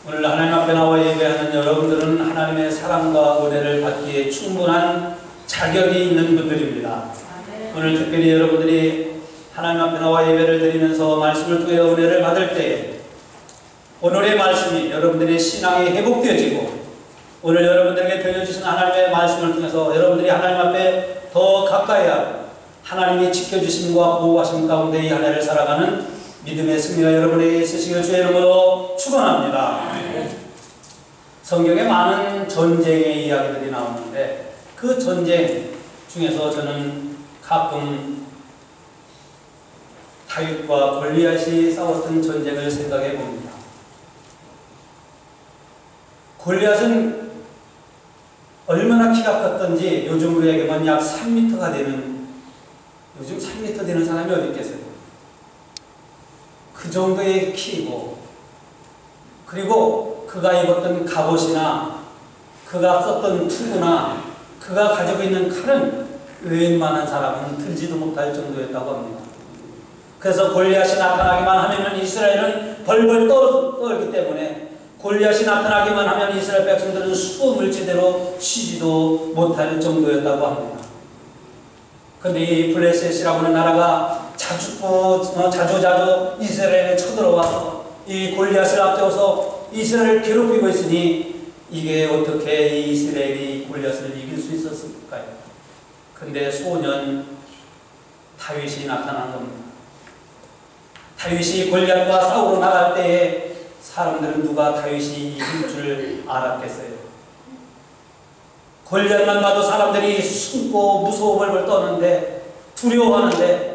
오늘 하나님 앞에 나와 예배하는 여러분들은 하나님의 사랑과 은혜를 받기에 충분한 자격이 있는 분들입니다. 오늘 특별히 여러분들이 하나님 앞에 나와 예배를 드리면서 말씀을 통해 은혜를 받을 때에 오늘의 말씀이 여러분들의 신앙이 회복되어지고 오늘 여러분들에게 들려주신 하나님의 말씀을 통해서 여러분들이 하나님 앞에 더 가까이 하고 하나님이 지켜주심과 보호하심 가운데 이 한 해를 살아가는 믿음의 승리가 여러분에게 있으시길 주의 이름으로 축원합니다. 성경에 많은 전쟁의 이야기들이 나오는데 그 전쟁 중에서 저는 가끔 다윗과 골리앗이 싸웠던 전쟁을 생각해 봅니다. 골리앗은 얼마나 키가 컸던지 요즘 우리에게만 약 3m가 되는, 요즘 3m 되는 사람이 어디 있겠어요? 그 정도의 키이고, 그리고 그가 입었던 갑옷이나 그가 썼던 투구나 그가 가지고 있는 칼은 웬만한 사람은 들지도 못할 정도였다고 합니다. 그래서 골리앗이 나타나기만 하면 이스라엘은 벌벌 떨기 때문에 골리앗이 나타나기만 하면 이스라엘 백성들은 숨을 제대로 쉬지도 못할 정도였다고 합니다. 그런데 이 블레셋이라고 하는 나라가 자주 이스라엘에 쳐들어와서 이 골리앗을 앞세워서 이스라엘을 괴롭히고 있으니 이게 어떻게 이스라엘이 골리앗을 이길 수 있었을까요? 근데 소년 다윗이 나타난 겁니다. 다윗이 골리앗과 싸우러 나갈 때에 사람들은 누가 다윗이 이길 줄 알았겠어요? 골리앗만 봐도 사람들이 숨고 무서워 벌벌 떠는데 두려워하는데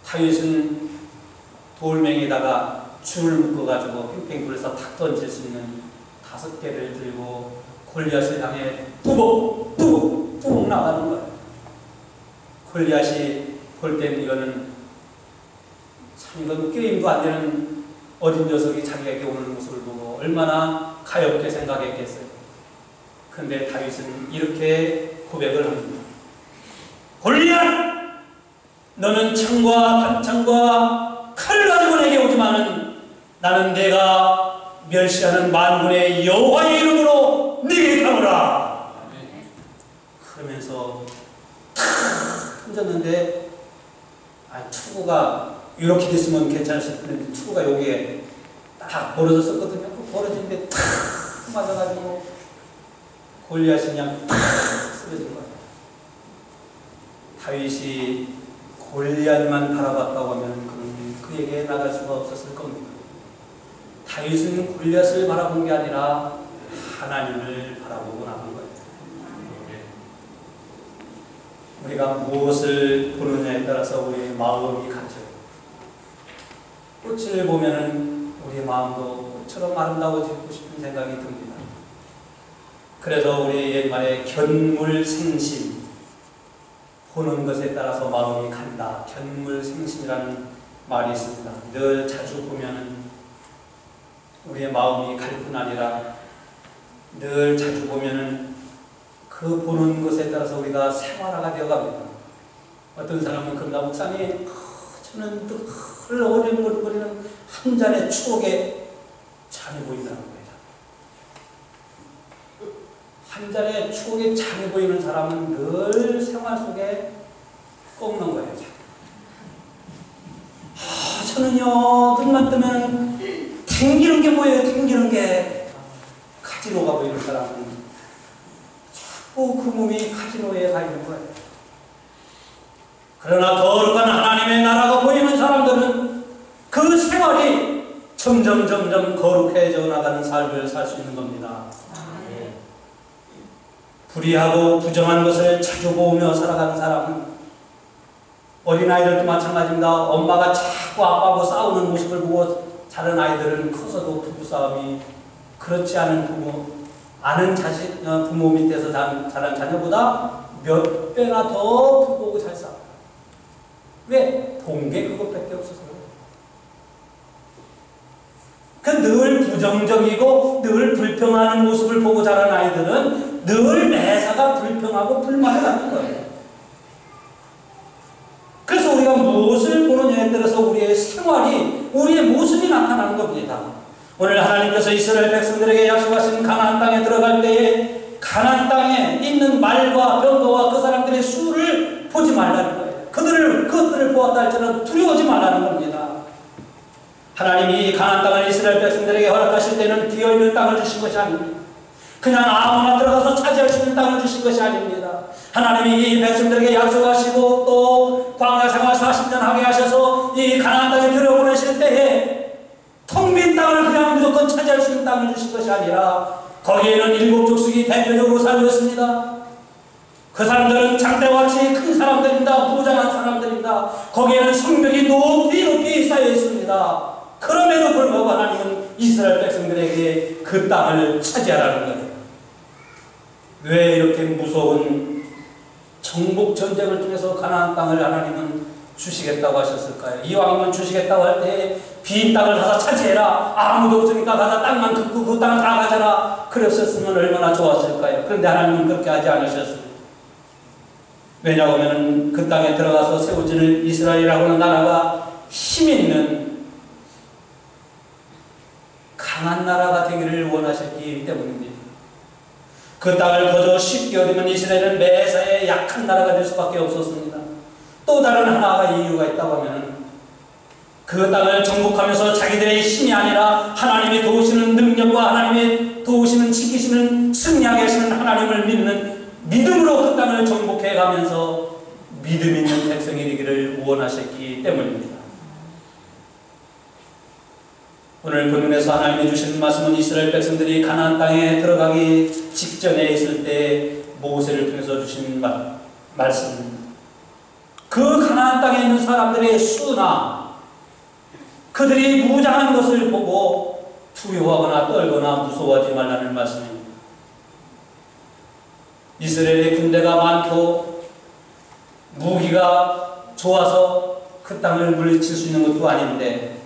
다윗은 돌멩이에다가 줄을 묶어가지고 팽팽불에서 탁 던질 수 있는 5개를 들고 골리앗을 향해 뚜벅 나가는 거예요. 골리앗이 볼 때는 이거는 참 이건 게임도 안 되는 어린 녀석이 자기에게 오는 모습을 보고 얼마나 가엽게 생각했겠어요. 그런데 다윗은 이렇게 고백을 합니다. 골리앗! 너는 창과 단창과 칼을 가지고 내게 오지만은 나는 내가 멸시하는 만군의 여호와의 이름으로 네게 가노라. 그러면서 탁 던졌는데 투구가 이렇게 됐으면 괜찮았을 텐데 투구가 여기에 딱 벌어졌었거든요. 그 벌어진데 탁 맞아가지고 골리앗이 그냥 탁 쓰러진 거예요. 다윗이 골리앗만 바라봤다고 하면 그에게 나갈 수가 없었을 겁니다. 다윗은 골리앗을 바라본 게 아니라 하나님을 바라보고 나간 거예요. 우리가 무엇을 보느냐에 따라서 우리의 마음이 갇혀요. 꽃을 보면은 우리의 마음도 꽃처럼 아름다워지고 싶은 생각이 듭니다. 그래서 우리 옛말에 견물생심, 보는 것에 따라서 마음이 간다. 견물생심이라는 말이 있습니다. 늘 자주 보면은 우리의 마음이 갈 뿐 아니라 늘 자주 보면은 그 보는 것에 따라서 우리가 생활화가 되어갑니다. 어떤 사람은 그런가, 목사님, 저는 늘 어리버리는 한 잔의 추억에 잔이 보인다는 거예요. 한 잔의 추억에 잔이 보이는 사람은 늘 생활 속에 꺾는 거예요. 저는요, 눈만 뜨면 튕기는 게 뭐예요? 튕기는 게 카지노가 보이는 사람은 자꾸 그 몸이 카지노에 가 있는 거예요. 그러나 거룩한 하나님의 나라가 보이는 사람들은 그 생활이 점점 거룩해져 나가는 삶을 살 수 있는 겁니다. 불의하고 부정한 것을 자주 보며 살아가는 사람은, 어린아이들도 마찬가지입니다. 엄마가 자꾸 아빠하고 싸우는 모습을 보고 자란 아이들은 커서도 부부싸움이, 그렇지 않은 부모 밑에서 자란 자녀보다 몇 배나 더 부부하고 잘 싸워요. 왜? 본 게 그것밖에 없어서 그래요. 늘 부정적이고 늘 불평하는 모습을 보고 자란 아이들은 늘 매사가 불평하고 불만을 갖는 거예요. 그래서 우리가 무엇을 보느냐에 따라서 우리의 생활이, 우리의 모습이 나타나는 겁니다. 오늘 하나님께서 이스라엘 백성들에게 약속하신 가나안 땅에 들어갈 때에 가나안 땅에 있는 말과 병거와 그 사람들의 수를 보지 말라는 거예요. 그것들을 보았다 할지라도 두려워하지 말라는 겁니다. 하나님이 가나안 땅을 이스라엘 백성들에게 허락하실 때는 비어있는 땅을 주신 것이 아닙니다. 그냥 아무나 들어가서 차지할 수 있는 땅을 주신 것이 아닙니다. 하나님이 이 백성들에게 약속하시고 또 광야 생활 40년 하게 하셔서 이 가나안 땅에 들여보내실 때에 텅 빈 땅을 그냥 무조건 차지할 수 있는 땅을 주신 것이 아니라 거기에는 7 족속이 대표적으로 살고 있습니다. 그 사람들은 장대같이 큰 사람들입니다. 무장한 사람들입니다. 거기에는 성벽이 높이 쌓여 있습니다. 그럼에도 불구하고 하나님은 이스라엘 백성들에게 그 땅을 차지하라는 거예요. 왜 이렇게 무서운 정복 전쟁을 통해서 가나안 땅을 하나님은 주시겠다고 하셨을까요? 이왕이면 주시겠다고 할 때 빈 땅을 가서 차지해라. 아무도 없으니까 가서 땅만 긋고 그 땅을 다 가져라. 그랬었으면 얼마나 좋았을까요? 그런데 하나님은 그렇게 하지 않으셨습니다. 왜냐하면 그 땅에 들어가서 세워지는 이스라엘이라고 하는 나라가 힘있는 강한 나라가 되기를 원하셨기 때문입니다. 그 땅을 거저 쉽게 얻으면 이스라엘은 매사에 약한 나라가 될 수밖에 없었습니다. 또 다른 하나가 이유가 있다고 하면 그 땅을 정복하면서 자기들의 힘이 아니라 하나님이 도우시는 능력과 하나님의 도우시는 지키시는 승리하게 하시는 하나님을 믿는 믿음으로 그 땅을 정복해 가면서 믿음 있는 백성이 되기를 원하셨기 때문입니다. 오늘 본문에서 하나님이 주신 말씀은 이스라엘 백성들이 가나안 땅에 들어가기 직전에 있을 때 모세를 통해서 주신 말씀입니다. 그 가나안 땅에 있는 사람들의 수나 그들이 무장한 것을 보고 두려워하거나 떨거나 무서워하지 말라는 말씀입니다. 이스라엘의 군대가 많고 무기가 좋아서 그 땅을 물리칠 수 있는 것도 아닌데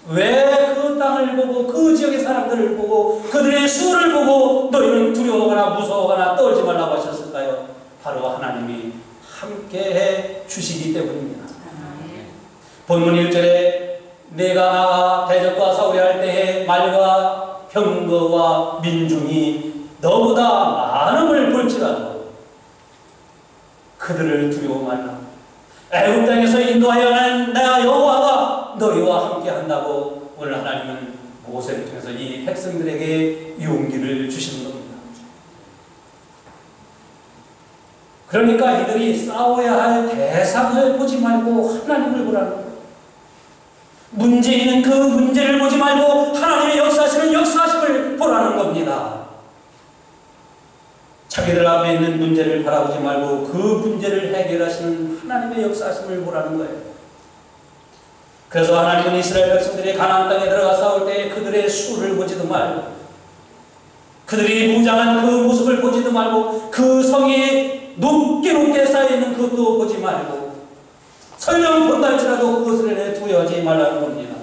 왜 그 땅을 보고 그 지역의 사람들을 보고 그들의 수를 보고 너희는 두려워하거나 무서워하거나 떨지 말라고 하셨을까요? 바로 하나님이 함께해 주시기 때문입니다. 본문 1절에 내가 나가 대적과 싸우려 때에 말과 병거와 민중이 너보다 많음을 볼지라도 그들을 두려워 말라. 애굽 땅에서 인도하여 낸 내가 여호와가 너희와 함께 한다고 오늘 하나님은 모세를 통해서 이 백성들에게 용기를 주시는 겁니다. 그러니까 이들이 싸워야 할 대상을 보지 말고 하나님을 보라는 거예요. 문제 있는 그 문제를 보지 말고 하나님의 역사하시는 역사하심을 보라는 겁니다. 자기들 앞에 있는 문제를 바라보지 말고 그 문제를 해결하시는 하나님의 역사하심을 보라는 거예요. 그래서 하나님은 이스라엘 백성들이 가나안 땅에 들어가 싸울 때 그들의 수를 보지도 말고 그들이 무장한 그 모습을 보지도 말고 그 성이 높게 쌓여있는 그것도 보지 말고 설령 본다 할지라도 그것을 두려워하지 말라는 겁니다.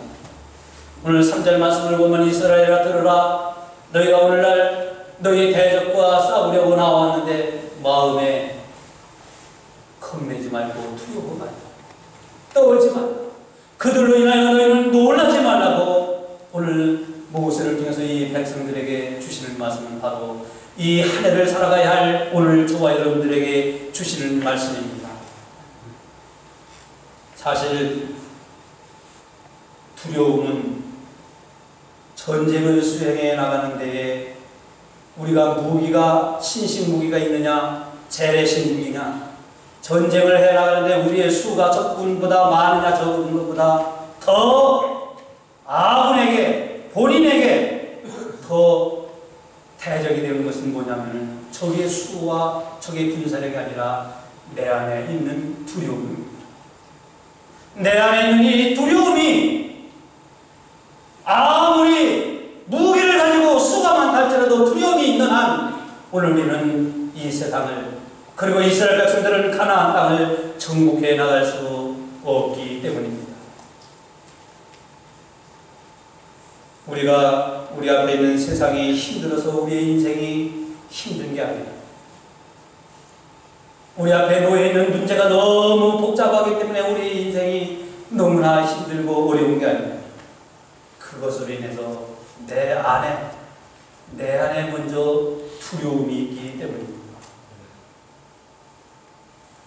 오늘 3절 말씀을 보면 이스라엘아 들으라. 너희가 오늘날 너희 대적과 싸우려고 나왔는데 마음에 겁내지 말고 두려워 말고 떨지 말고 그들로 인하여 너희는 놀라지 말라고 오늘 모세를 통해서 이 백성들에게 주시는 말씀은 바로 이 한 해를 살아가야 할 오늘 저와 여러분들에게 주시는 말씀입니다. 사실 두려움은 전쟁을 수행해 나가는 데에 우리가 무기가 신식 무기가 있느냐 재래식 무기냐 전쟁을 해 나가는데 우리의 수가 적군보다 많으냐 적은 것보다 더 아군에게 본인에게 더 대적이 되는 것은 뭐냐면 적의 수와 적의 군사력이 아니라 내 안에 있는 두려움입니다. 내 안에 있는 이 두려움이 아무리 무기를 가지고 수가 많다 할지라도 두려움이 있는 한 오늘 우리는 이 세상을 그리고 이스라엘 백성들은 가나안 땅을 정복해 나갈 수 없기 때문입니다. 우리가 우리 앞에 있는 세상이 힘들어서 우리의 인생이 힘든 게 아니라 우리 앞에 놓여있는 문제가 너무 복잡하기 때문에 우리 인생이 너무나 힘들고 어려운 게 아니라 그것으로 인해서 내 안에 먼저 두려움이 있기 때문입니다.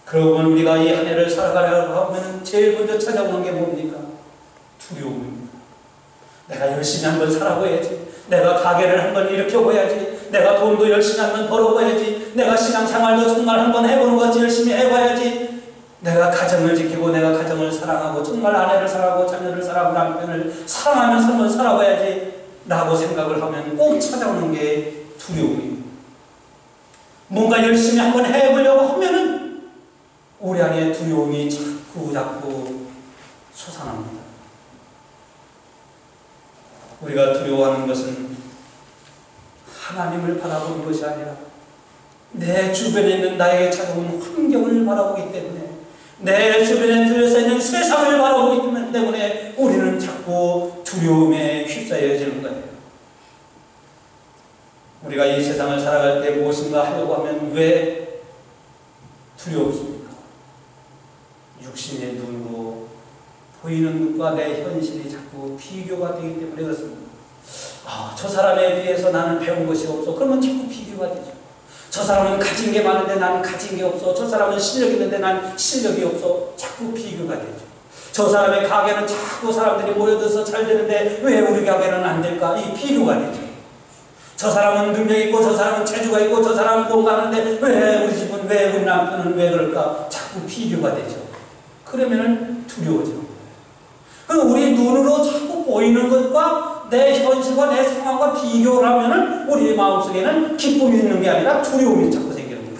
그러고 보면 우리가 이 한 해를 살아가려고 하면 제일 먼저 찾아오는 게 뭡니까? 두려움입니다. 내가 열심히 한번 살아봐야지. 내가 가게를 한번 일으켜봐야지. 내가 돈도 열심히 한번 벌어봐야지. 내가 신앙생활도 정말 한번 해보는 것 같이 열심히 해봐야지. 내가 가정을 지키고 내가 가정을 사랑하고 정말 아내를 사랑하고 자녀를 사랑하고 남편을 사랑하면서 한번 살아봐야지 라고 생각을 하면 꼭 찾아오는 게 두려움입니다. 뭔가 열심히 한번 해보려고 하면은 우리 안에 두려움이 자꾸 솟아납니다. 우리가 두려워하는 것은 하나님을 바라보는 것이 아니라 내 주변에 있는 나에게 찾아온 환경을 바라보기 때문에, 내 주변에 들려서 있는 세상을 바라보기 때문에 우리는 자꾸 두려움에 휩싸여지는 거예요. 우리가 이 세상을 살아갈 때 무엇인가 하려고 하면 왜 두렵습니까? 육신의 눈으로 보이는 것과 내 현실이 자꾸 비교가 되기 때문에 그렇습니다. 저 사람에 비해서 나는 배운 것이 없어. 그러면 자꾸 비교가 되죠. 저 사람은 가진 게 많은데 나는 가진 게 없어. 저 사람은 실력이 있는데 나는 실력이 없어. 자꾸 비교가 되죠. 저 사람의 가게는 자꾸 사람들이 모여들어서 잘 되는데 왜 우리 가게는 안 될까? 이 비교가 되죠. 저 사람은 능력이 있고 저 사람은 재주가 있고 저 사람은 뭔가 하는데 왜 우리 집은, 왜 우리 남편은 왜 그럴까? 자꾸 비교가 되죠. 그러면은 두려워지는 거예요. 우리 눈으로 자꾸 보이는 것과 내 현실과 내 상황과 비교를 하면은 우리 마음속에는 기쁨이 있는 게 아니라 두려움이 자꾸 생기는 거예요.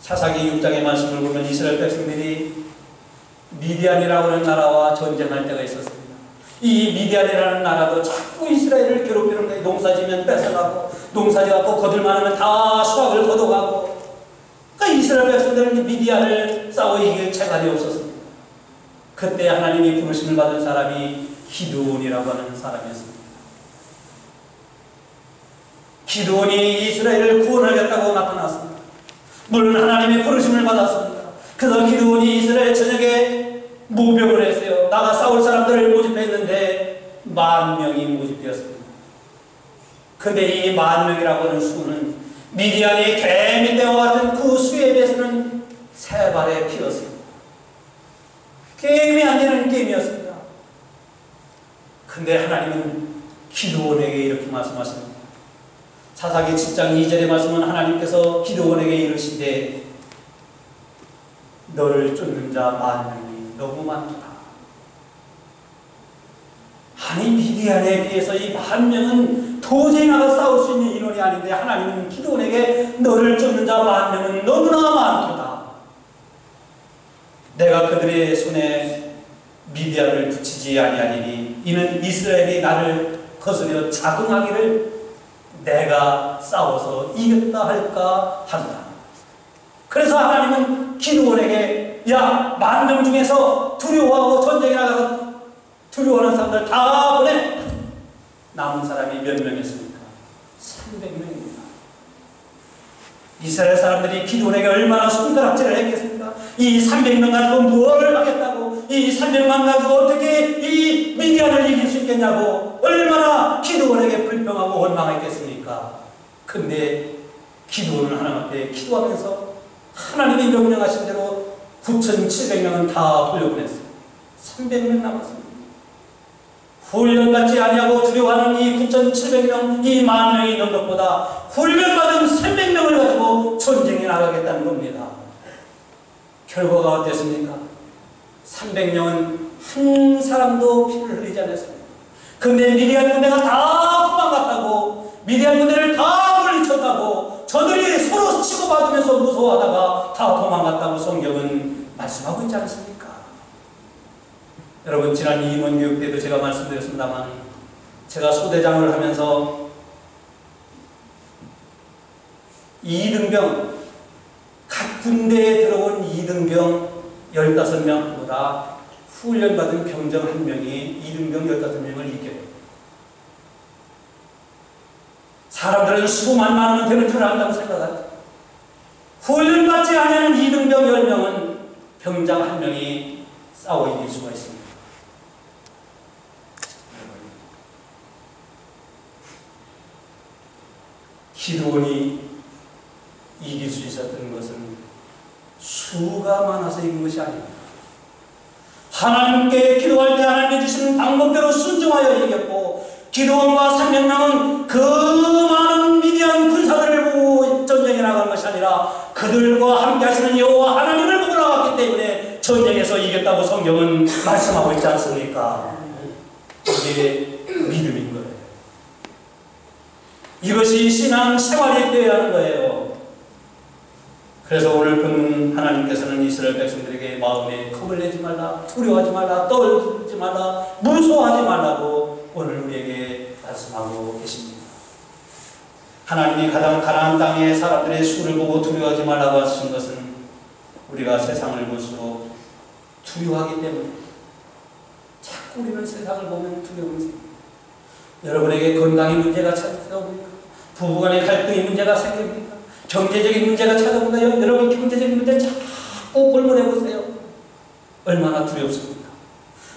사사기 6장의 말씀을 보면 이스라엘 백성들이 미디안이라고 하는 나라와 전쟁할 때가 있었습니다. 이 미디안이라는 나라도 자꾸 이스라엘을 괴롭히는 거예요. 농사지면 뺏어가고, 농사지갖고 거들만하면 다 수확을 걷어가고. 그러니까 이스라엘 백성들은 미디안을 싸워 이길 재간이 없었습니다. 그때 하나님이 부르심을 받은 사람이 기드온이라고 하는 사람이었습니다. 기드온이 이스라엘을 구원하겠다고 나타났습니다. 물론 하나님의 부르심을 받았습니다. 그래서 기드온이 이스라엘 전역에 모병을 했어요. 나가 싸울 사람들을 모집했는데 10,000명이 모집되었습니다. 근데 이 10,000명이라고 하는 수는 미디안이 개미 떼와 같은 그 수에 비해서는 3발에 피었습니다. 게임이 안 되는 게임이었습니다. 근데 하나님은 기드온에게 이렇게 말씀하십니다. 사사기 7장 2절의 말씀은 하나님께서 기드온에게 이르시되 너를 쫓는 자 10,000명이 너무 많다. 아니 미디안에 비해서 이 10,000명은 도저히 나가 싸울 수 있는 인원이 아닌데 하나님은 기드온에게 너를 쫓는 자 10,000명은 너무나 많도다. 내가 그들의 손에 미디안을 붙이지 아니하리니 이는 이스라엘이 나를 거스려 자긍하기를 내가 싸워서 이겼다 할까 한다. 그래서 하나님은 기드온에게 야 10,000명 중에서 두려워하고 전쟁에 나가서 두려워하는 사람들 다 보내. 남은 사람이 몇 명이었습니까? 300명입니다. 이스라엘 사람들이 기드온에게 얼마나 손가락질을 했겠습니까? 이 300명 가지고 뭘 하겠다고, 이 300만 가지고 어떻게 이 미디안을 이길 수 있겠냐고 얼마나 기드온에게 불평하고 원망했겠습니까? 근데 기드온은 하나님 앞에 기도하면서 하나님이 명령하신 대로 9,700명은 다 돌려보냈어요. 300명 남았습니다. 훈련받지 아니하고 두려워하는 이 9,700명, 이 10,000명이 있는 것보다 훈련받은 300명을 가지고 전쟁에 나가겠다는 겁니다. 결과가 어땠습니까? 300명은 한 사람도 피를 흘리지 않았습니다. 근데 미디안 군대가 다 도망갔다고, 미디안 군대를 다 물리쳤다고, 저들이 서로 치고받으면서 무서워하다가 다 도망갔다고 성경은 말씀하고 있지 않습니까? 여러분, 지난 임원교육 때도 제가 말씀드렸습니다만 제가 소대장을 하면서 2등병, 각 군대에 들어온 2등병 15명보다 훈련받은 병정 1명이 2등병 15명을 이겨요. 사람들은 수만 많으면 되는 줄 안다고 생각하죠. 훈련받지 않은 2등병 10명은 병장 1명이 싸워 이길 수가 있습니다. 기드온이 이길 수 있었던 것은 수가 많아서 이긴 것이 아닙니다. 하나님께 기도할 때 하나님이 주시는 방법대로 순종하여 이겼고, 기드온과 300명은 그 많은 미디안 군사들을 보고 전쟁에 나간 것이 아니라 그들과 함께 하시는 여호와 하나님을 보고 나갔기 때문에 전쟁에서 이겼다고 성경은 말씀하고 있지 않습니까? 이게 믿음인 거예요. 이것이 신앙 생활이 되어야 하는 거예요. 그래서 오늘 본문 하나님께서는 이스라엘 백성들에게 마음에 겁을 내지 말라, 두려워하지 말라, 떨지 말라, 무서워하지 말라고 오늘 우리에게 말씀하고 계십니다. 하나님이 가나안 땅의 사람들의 수를 보고 두려워하지 말라고 하신 것은 우리가 세상을 볼수록 두려워하기 때문에 자꾸 우리는 세상을 보면 두려움이 생깁니다. 여러분에게 건강의 문제가 찾아옵니까? 부부간의 갈등의 문제가 생깁니까? 경제적인 문제가 찾아옵니까? 여러분 경제적인 문제 자꾸 골몰해보세요. 얼마나 두렵습니까?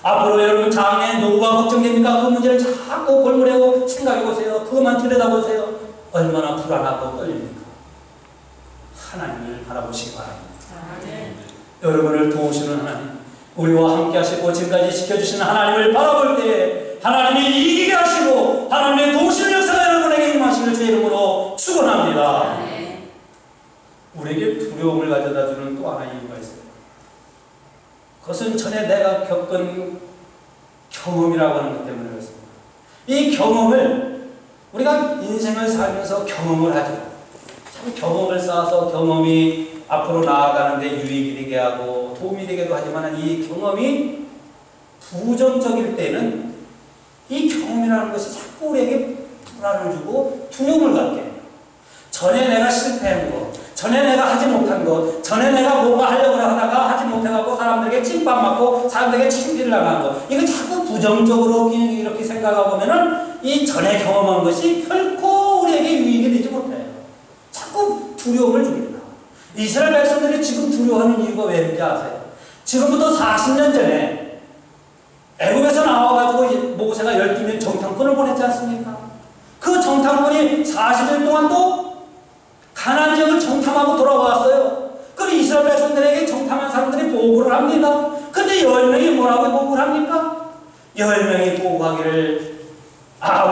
앞으로 여러분 장래 노후가 걱정됩니까? 그 문제를 자꾸 골몰하고 생각해보세요. 그것만 들여다보세요. 얼마나 불안하고 떨립니까? 하나님을 바라보시기 바랍니다. 여러분을 도우시는 하나님, 우리와 함께 하시고 지금까지 지켜주시는 하나님을 바라볼 때 하나님이 이기게 하시고 하나님의 도우시는 역사가 여러분에게 임하시길 주의 이름으로 축원합니다. 우리에게 두려움을 가져다주는 또 하나의 이유가 있어요. 그것은 전에 내가 겪은 경험이라고 하는 것 때문에 그렇습니다. 이 경험을 우리가 인생을 살면서 경험을 하죠. 참 경험을 쌓아서 경험이 앞으로 나아가는데 유익이 되게 하고 도움이 되기도 하지만 이 경험이 부정적일 때는 이 경험이라는 것이 자꾸 우리에게 불안을 주고 두려움을 갖게 해요. 전에 내가 실패한 것, 전에 내가 하지 못한 것, 전에 내가 뭔가 하려고 하다가 하지 못해갖고 사람들에게 침밥 맞고 사람들에게 창피를 당한 것, 이거 자꾸 부정적으로 이렇게 생각하고 보면은 이 전에 경험한 것이 결코 우리에게 유익이 되지 못해요. 자꾸 두려움을 줍니다. 이스라엘 백성들이 지금 두려워하는 이유가 왜인지 아세요? 지금부터 40년 전에 애굽에서 나와가지고 모세가 12명 정탐꾼을 보냈지 않습니까? 그 정탐꾼이 40일 동안 또 가나안 지역을 정탐하고 돌아왔어요. 그리고 이스라엘 백성들에게 정탐한 사람들이 보고를 합니다. 근데 10명이 뭐라고 보고를 합니까? 10명이 보고하기를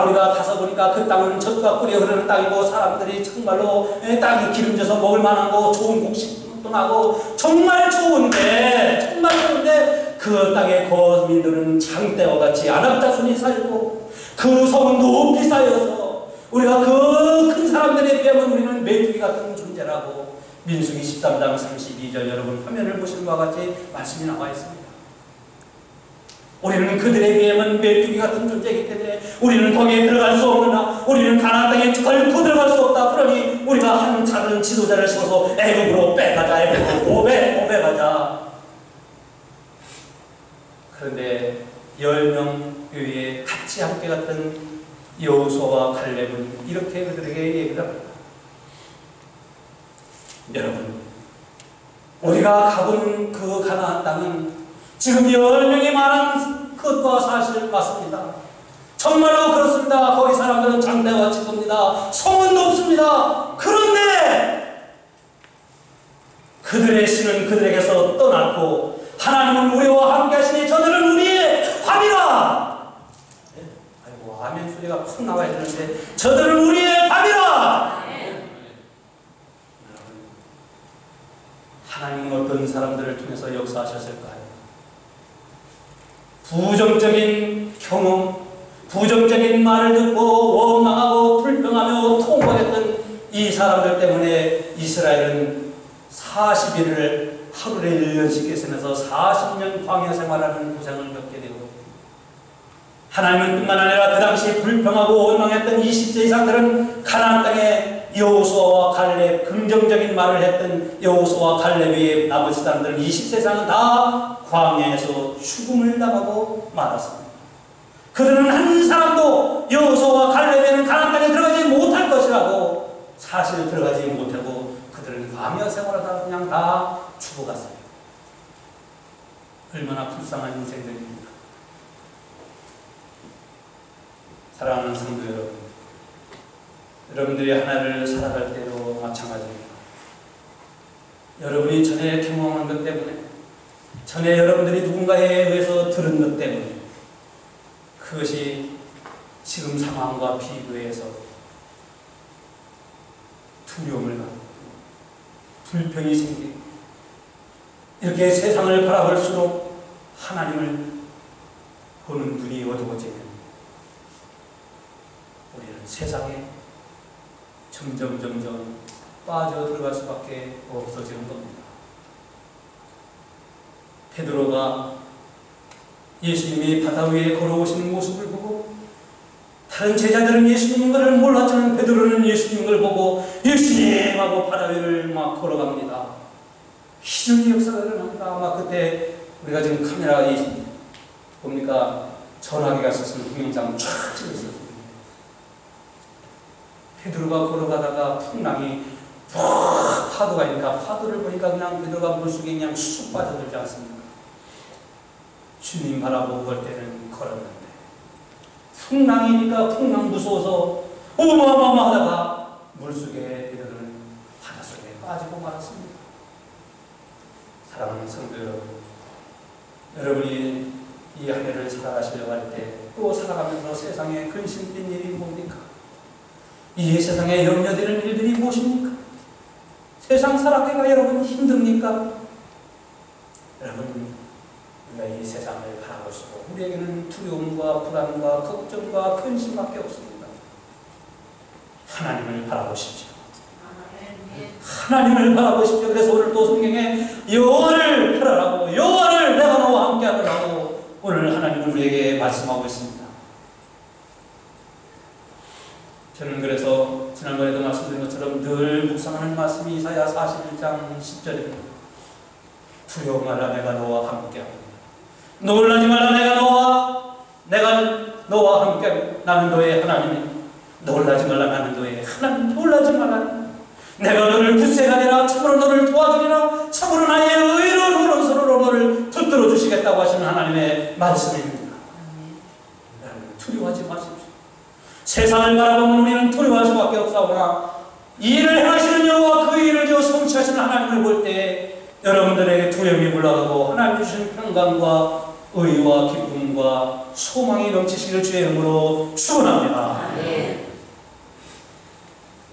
우리가 가서 보니까 그 땅은 젖과 꿀이 흐르는 땅이고 사람들이 정말로 땅이 기름져서 먹을 만한 거 좋은 곡식도 나고 정말 좋은데 그 땅의 거민들은 장대와 같이 안압자손이 살고 그 성은 높이 쌓여서 우리가 그 큰 사람들에 비하면 우리는 메뚜기 같은 존재라고 민수기 13장 32절 여러분 화면을 보시는 바와 같이 말씀이 나와 있습니다. 우리는 그들에 비하면 메뚜기 같은 존재이기 때문에 우리는 거기에 들어갈 수 없느냐, 우리는 가나안 땅에 결코 들어갈 수 없다. 그러니 우리가 한 작은 지도자를 세워서 애굽으로 빼가자, 애굽으로 오배 가자. 그런데 10명 위에 같이 함께 갔던 여호수아와 갈렙은 이렇게 그들에게 얘기를 합니다. 여러분, 우리가 가본 그 가나안 땅은 지금 10명이 말한 것과 사실 맞습니다. 정말로 그렇습니다. 거기 사람들은 장대와 지겁니다. 성은 높습니다. 그런데 그들의 신은 그들에게서 떠났고 하나님은 우리와 함께 하시니 저들은 우리의 밥이라. 아이고 아멘 소리가 푹 나와야 되는데 저들은 우리의 밥이라. 하나님은 어떤 사람들을 통해서 역사하셨을까요? 부정적인 경험, 부정적인 말을 듣고 원망하고 불평하며 통곡했던 이 사람들 때문에 이스라엘은 40일을 하루에 1년씩 계산해서 40년 광야 생활하는 고생을 겪게 되고, 하나님은 뿐만 아니라 그 당시 불평하고 원망했던 20세 이상들은 가나안 땅에 여호수아와 갈렙, 긍정적인 말을 했던 여호수아와 갈렙의 나머지 사람들은 20세 이상은 다 광야에서 죽음을 당하고 말았습니다. 그들은 한 사람도 여호수아와 갈렙에는 가나안 땅에 들어가지 못할 것이라고 사실 들어가지 못하고 그들은 광야 생활하다가 그냥 다 죽어갔어요. 얼마나 불쌍한 인생들입니까? 사랑하는 성도 여러분, 여러분들이 하나를 살아갈 때도 마찬가지입니다. 여러분이 전에 경험한 것 때문에, 전에 여러분들이 누군가에 의해서 들은 것 때문에, 그것이 지금 상황과 비교해서 두려움을 갖고 불평이 생기고, 이렇게 세상을 바라볼수록 하나님을 보는 눈이 어두워지면 우리는 세상에 점점 빠져들어갈 수밖에 없어지는 겁니다. 베드로가 예수님이 바다 위에 걸어오시는 모습을 보고, 다른 제자들은 예수님을 몰랐지만 베드로는 예수님을 보고 예수님 하고 바다 위를 막 걸어갑니다. 기적의 역사가 일어납니다. 아마 그때 우리가 지금 카메라가 뭡니까? 전화기가 있었으면 동영상 쫙 찍었어요. 베드로가 걸어가다가 풍랑이 파도가 있으니까, 파도를 보니까 그냥 베드로가 물속에 그냥 쑥 빠져들지 않습니까? 주님 바라보고 걸 때는 걸었는데, 풍랑이니까 풍랑 무서워서 어마어마하다가 물속에 베드로는 바닷속에 빠지고 말았습니다. 사랑하는 성도 여러분, 여러분이 이 한 해를 살아가시려고 할 때, 또 살아가면서 세상에 근심된 일이 뭡니까? 이 세상에 염려되는 일들이 무엇입니까? 세상 살아가기가 여러분 힘듭니까? 여러분, 우리가 이 세상을 바라볼수록 우리에게는 두려움과 불안과 걱정과 근심밖에 없습니다. 하나님을 바라보십시오. 하나님을 바라보십시오. 그래서 오늘 또 성경에 여호와를 바라라고, 여호와를 내가 너와 함께 하라고 오늘 하나님은 우리에게 말씀하고 있습니다. 저는 그래서 지난번에도 말씀드린 것처럼 늘 묵상하는 말씀이 이사야 41장 10절입니다. 두려워 말라, 내가 너와 함께하고, 놀라지 말라, 내가 너와 함께하고, 나는 너의 하나님이니, 놀라지 말라, 나는 너의 하나님, 놀라지 말라, 내가 너를 굳세하리라, 참으로 너를 도와주리라, 참으로 나의 의로운 오른손으로 너를 붙들어 주시겠다고 하시는 하나님의 말씀입니다. 두려워하지 마십시오. 세상을 바라보면 우리는 두려워할 수밖에 없사오나, 이 일을 행하시는 여호와, 그 일을 지어 성취하시는 하나님을 볼 때 여러분들에게 두려움이 물러가고 하나님 주신 평강과 의와 기쁨과 소망이 넘치시기를 주의 이름으로 축원합니다.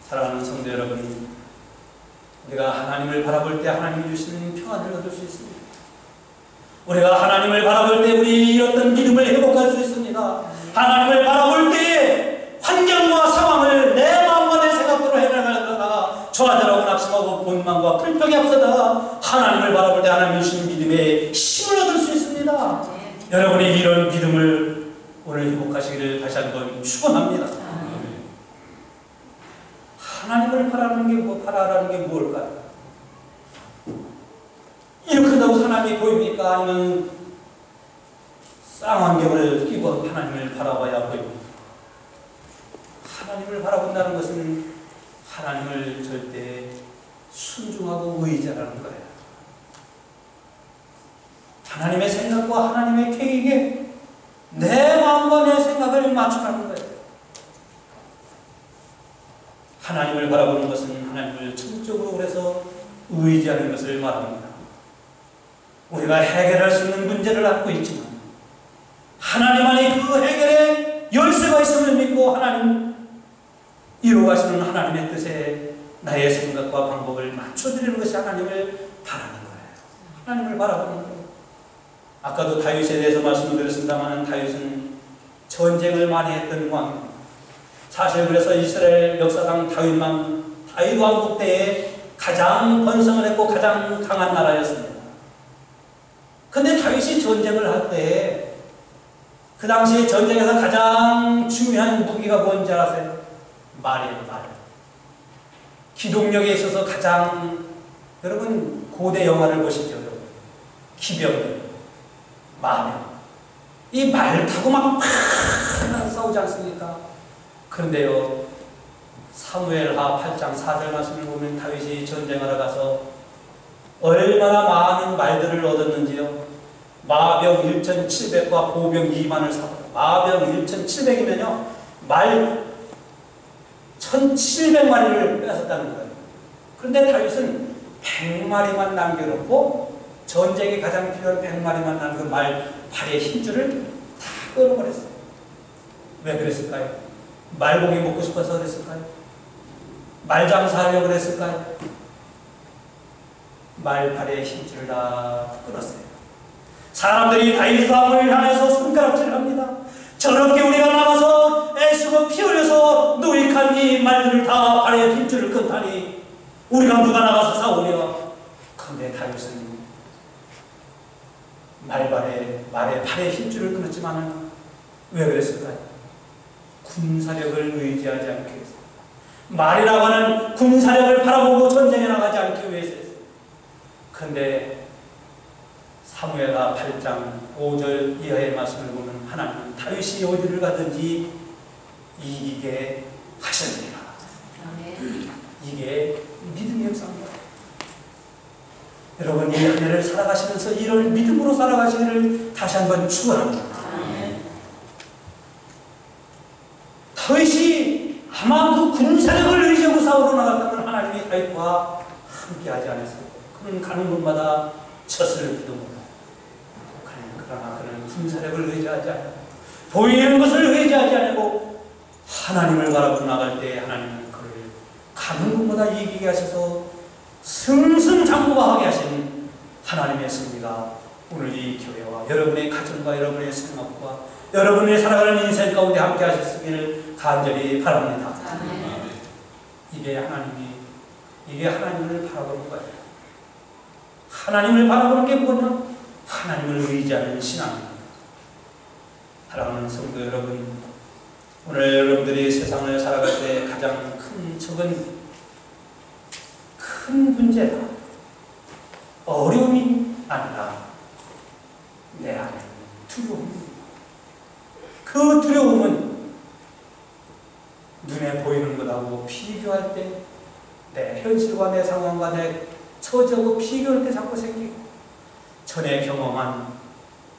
사랑하는 성도 여러분, 우리가 하나님을 바라볼 때 하나님이 주시는 평안을 얻을 수 있습니다. 우리가 하나님을 바라볼 때 우리 잃었던 믿음을 회복할 수 있습니다. 하나님을 바라볼 때 환경과 상황을 내 마음과 내 생각대로 해나가다가 저하들하고 낙심하고 본망과 불평이 앞서다가 하나님을 바라볼 때 하나님이 주신 믿음에 힘을 얻을 수 있습니다. 여러분이 이런 믿음을 오늘 회복하시기를 다시 한번 축원합니다. 하나님을 바라라는 게 무엇일까요? 이렇게 한다고 하나님이 보입니까? 아니면 쌍안경을 끼고 하나님을 바라봐야 보입니까? 하나님을 바라본다는 것은 하나님을 절대 순종하고 의지하라는 거예요. 하나님의 생각과 하나님의 계획에 내 마음과 내 생각을 맞춰가는 거예요. 하나님을 바라보는 것은 하나님을 전적으로 그래서 의지하는 것을 말합니다. 우리가 해결할 수 있는 문제를 안고 있지만 하나님 안에 그 해결에 열쇠가 있음을 믿고 하나님 이루어가시는 하나님의 뜻에 나의 생각과 방법을 맞춰드리는 것이 하나님을 바라는 거예요. 하나님을 바라보는 거예요. 아까도 다윗에 대해서 말씀을 드렸습니다만, 다윗은 전쟁을 많이 했던 왕입니다. 사실 그래서 이스라엘 역사상 다윗 왕국 때에 가장 번성을 했고 가장 강한 나라였습니다. 근데 다윗이 전쟁을 할 때 그 당시에 전쟁에서 가장 중요한 무기가 뭔지 아세요? 말이에요, 말. 기동력에 있어서 가장, 여러분 고대 영화를 보시죠. 여러분. 기병, 마병. 이 말 타고 막 싸우지 않습니까? 그런데요, 사무엘하 8장 4절 말씀을 보면 다윗이 전쟁하러 가서 얼마나 많은 말들을 얻었는지요. 마병 1,700과 보병 2만을 사고, 마병 1,700이면요 말 1700마리를 뺏었다는 거예요. 그런데 다윗은 100마리만 남겨놓고 전쟁에 가장 필요한 100마리만 남긴 발의 힘줄을 다 끊어버렸어요. 왜 그랬을까요? 말고기 먹고 싶어서 그랬을까요? 말 장사하려고 그랬을까요? 발의 힘줄을 다 끊었어요. 사람들이 다윗 왕을 향해서 손가락질합니다. 저렇게 우리가 나가서 애쓰고 피 흘려서 노익한 이 말들을 다 발의 힘줄을 끊다니 우리가 누가 나가서 싸우랴. 그런데 다윗은 말의 발의 힘줄을 끊었지만 왜 그랬을까요? 군사력을 의지하지 않기 위해서. 말이라고 하는 군사력을 바라보고 전쟁에 나가지 않기 위해서. 그런데 사무엘하 8장 5절 이하의 말씀을 보면 하나님은 다윗이 어디를 가든지 이기게 하셨느니라. 이게 믿음의 역사입니다. 여러분, 이 한 해를 살아가시면서 이를 믿음으로 살아가시기를 다시 한번 축원합니다. 다윗이 아마 그 군사력을 의지하고 싸우러 나갔다면 하나님이 다윗과 함께하지 않았을 거예요. 그는 가는 곳마다 젖을 피우고, 그러나 그는 군사력을 의지하지 않고 보이는 것을 의지하지 않고 하나님을 바라보고 나갈 때 하나님은 그를 가는 곳마다 이기게 하셔서 승승장구하게 하신 하나님의 섭리가 오늘 이 교회와 여러분의 가정과 여러분의 생각과 여러분의 살아가는 인생 가운데 함께 하셨기를 간절히 바랍니다. 이게 하나님을 바라보는 거예요. 하나님을 바라보는 게 뭐냐? 하나님을 의지하는 신앙입니다. 사랑하는 성도 여러분, 오늘 여러분들이 세상을 살아갈 때 가장 큰 적은 큰 문제다. 어려움이 아니라 내 안에 두려움입니다. 그 두려움은 눈에 보이는 것하고 비교할 때 내 현실과 내 상황과 내 처지하고 비교할 때 자꾸 생기고 전에 경험한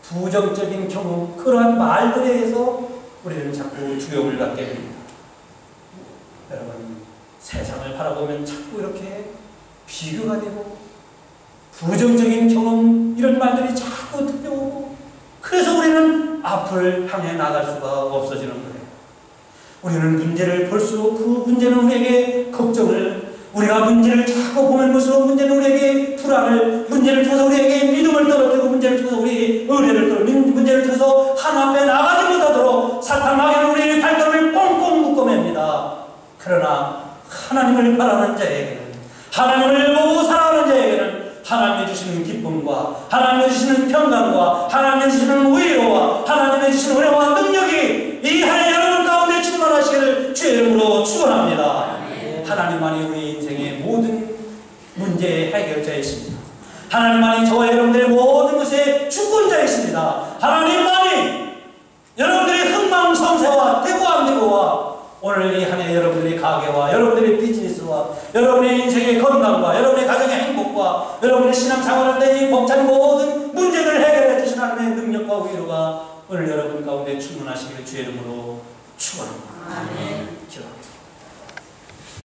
부정적인 경험, 그러한 말들에 의해서 우리는 자꾸 두려움을 갖게 됩니다. 여러분, 세상을 바라보면 자꾸 이렇게 비교가 되고 부정적인 경험, 이런 말들이 자꾸 들려오고 그래서 우리는 앞을 향해 나갈 수가 없어지는 거예요. 우리는 문제를 볼수록 그 문제는 우리에게 걱정을, 우리가 문제를 자꾸 보면 볼수록 문제는 우리에게 불안을, 문제를 통해서 우리에게 믿음을 떨어뜨리고 문제를 통해서 우리에게 의뢰를 떨어뜨리고 문제를 통해서 하나님 앞에 나가지 못하도록 사탄마귀는 우리의 발걸음을 꽁꽁 묶어맵니다. 그러나 하나님을 바라는 자에게는, 하나님을 보고 살아가는 자에게는 하나님이 주시는 기쁨과 하나님이 주시는 평강과 하나님이 주시는 위로와 하나님이 주시는 은혜와 능력이 이 한 해 여러분 가운데 충만하시기를 주의 이름으로 축원합니다. 하나님만이 우리 인생의 모든 문제의 해결자이십니다. 하나님만이 저와 여러분들의 모든 것의 주권자이십니다. 하나님만이 여러분들의 흥망성쇠와 대구함대구와 오늘 이 한 해 여러분들의 가게와 여러분들의 비즈니스와 여러분의 인생의 건강과 여러분의 가정의 행복과 여러분의 신앙생활할 때 이 벅찬 모든 문제들을 해결해 주신 하나님의 능력과 위로가 오늘 여러분 가운데 충만하시기를 주의 이름으로 축원합니다. 기도합니다.